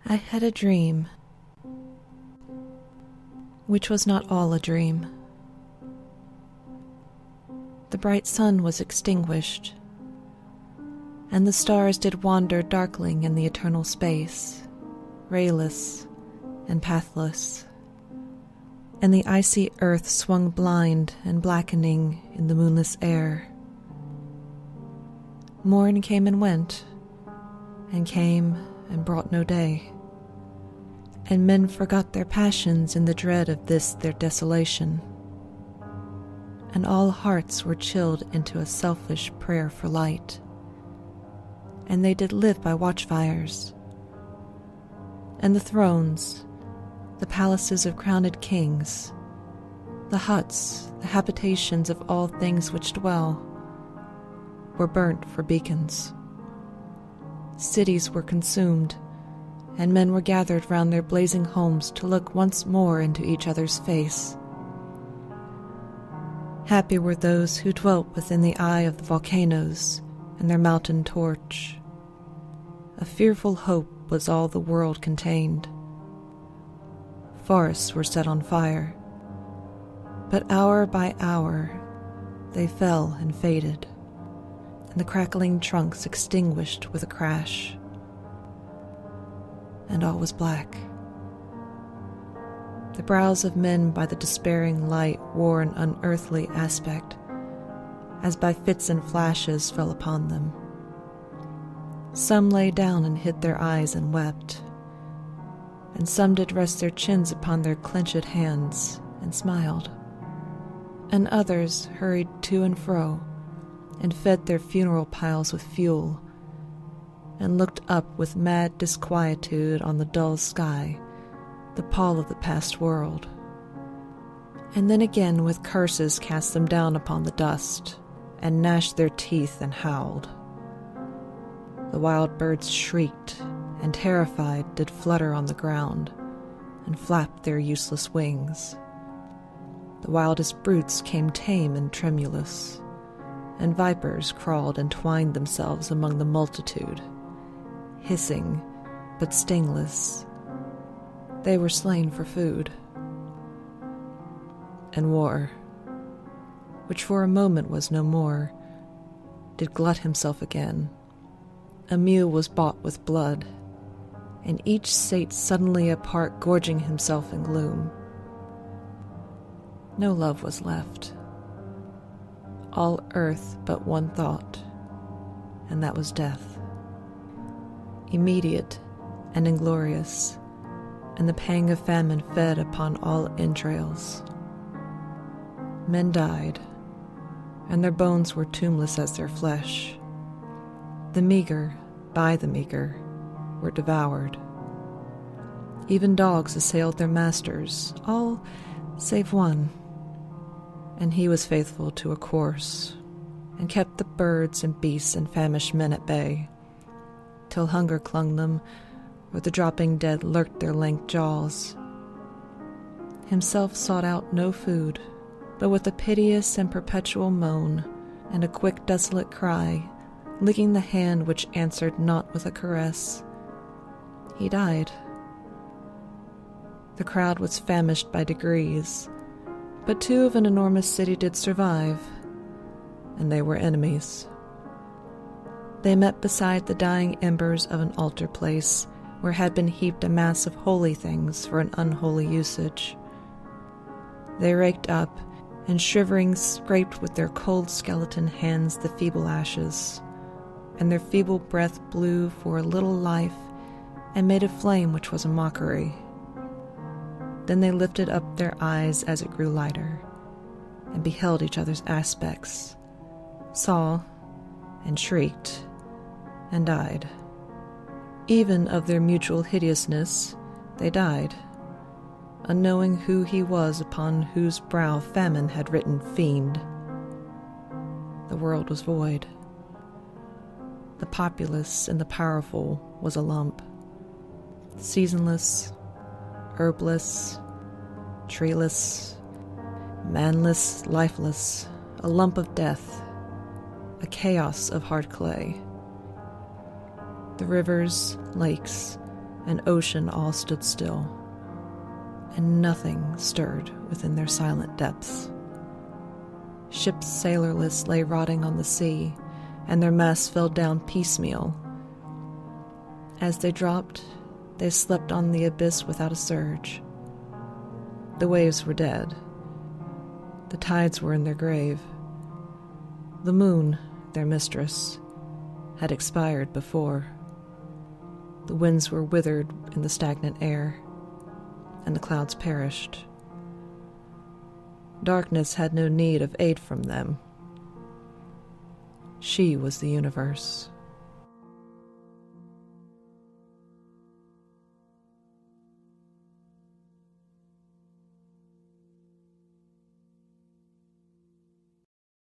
I had a dream, which was not all a dream. The bright sun was extinguished, and the stars did wander darkling in the eternal space, rayless and pathless, and the icy earth swung blind and blackening in the moonless air. Morn came and went, and came and brought no day, and men forgot their passions in the dread of this their desolation, and all hearts were chilled into a selfish prayer for light, and they did live by watchfires, and the thrones, the palaces of crowned kings, the huts, the habitations of all things which dwell, were burnt for beacons. Cities were consumed, and men were gathered round their blazing homes to look once more into each other's face. Happy were those who dwelt within the eye of the volcanoes and their mountain torch. A fearful hope was all the world contained. Forests were set on fire, but hour by hour they fell and faded, and the crackling trunks extinguished with a crash, and all was black. The brows of men by the despairing light wore an unearthly aspect, as by fits and flashes fell upon them. Some lay down and hid their eyes and wept, and some did rest their chins upon their clenched hands and smiled, and others hurried to and fro, and fed their funeral piles with fuel, and looked up with mad disquietude on the dull sky, the pall of the past world, and then again with curses cast them down upon the dust, and gnashed their teeth and howled. The wild birds shrieked, and terrified did flutter on the ground, and flapped their useless wings. The wildest brutes came tame and tremulous, and vipers crawled and twined themselves among the multitude, hissing but stingless. They were slain for food. And war, which for a moment was no more, did glut himself again. A meal was bought with blood, and each sate suddenly apart, gorging himself in gloom. No love was left. All earth but one thought, and that was death. Immediate and inglorious, and the pang of famine fed upon all entrails. Men died, and their bones were tombless as their flesh. The meager, by the meager, were devoured. Even dogs assailed their masters, all save one, and he was faithful to a course, and kept the birds and beasts and famished men at bay, till hunger clung them, or the dropping dead lurked their lank jaws. Himself sought out no food, but with a piteous and perpetual moan, and a quick desolate cry, licking the hand which answered not with a caress, he died. The crowd was famished by degrees, but two of an enormous city did survive, and they were enemies. They met beside the dying embers of an altar place, where had been heaped a mass of holy things for an unholy usage. They raked up, and shivering scraped with their cold skeleton hands the feeble ashes, and their feeble breath blew for a little life, and made a flame which was a mockery. Then they lifted up their eyes as it grew lighter, and beheld each other's aspects, saw, and shrieked, and died. Even of their mutual hideousness they died, unknowing who he was upon whose brow famine had written fiend. The world was void. The populace and the powerful was a lump, seasonless, herbless, treeless, manless, lifeless, a lump of death, a chaos of hard clay. The rivers, lakes, and ocean all stood still, and nothing stirred within their silent depths. Ships sailorless lay rotting on the sea, and their masts fell down piecemeal. As they dropped, they slept on the abyss without a surge. The waves were dead. The tides were in their grave. The moon, their mistress, had expired before. The winds were withered in the stagnant air, and the clouds perished. Darkness had no need of aid from them. She was the universe.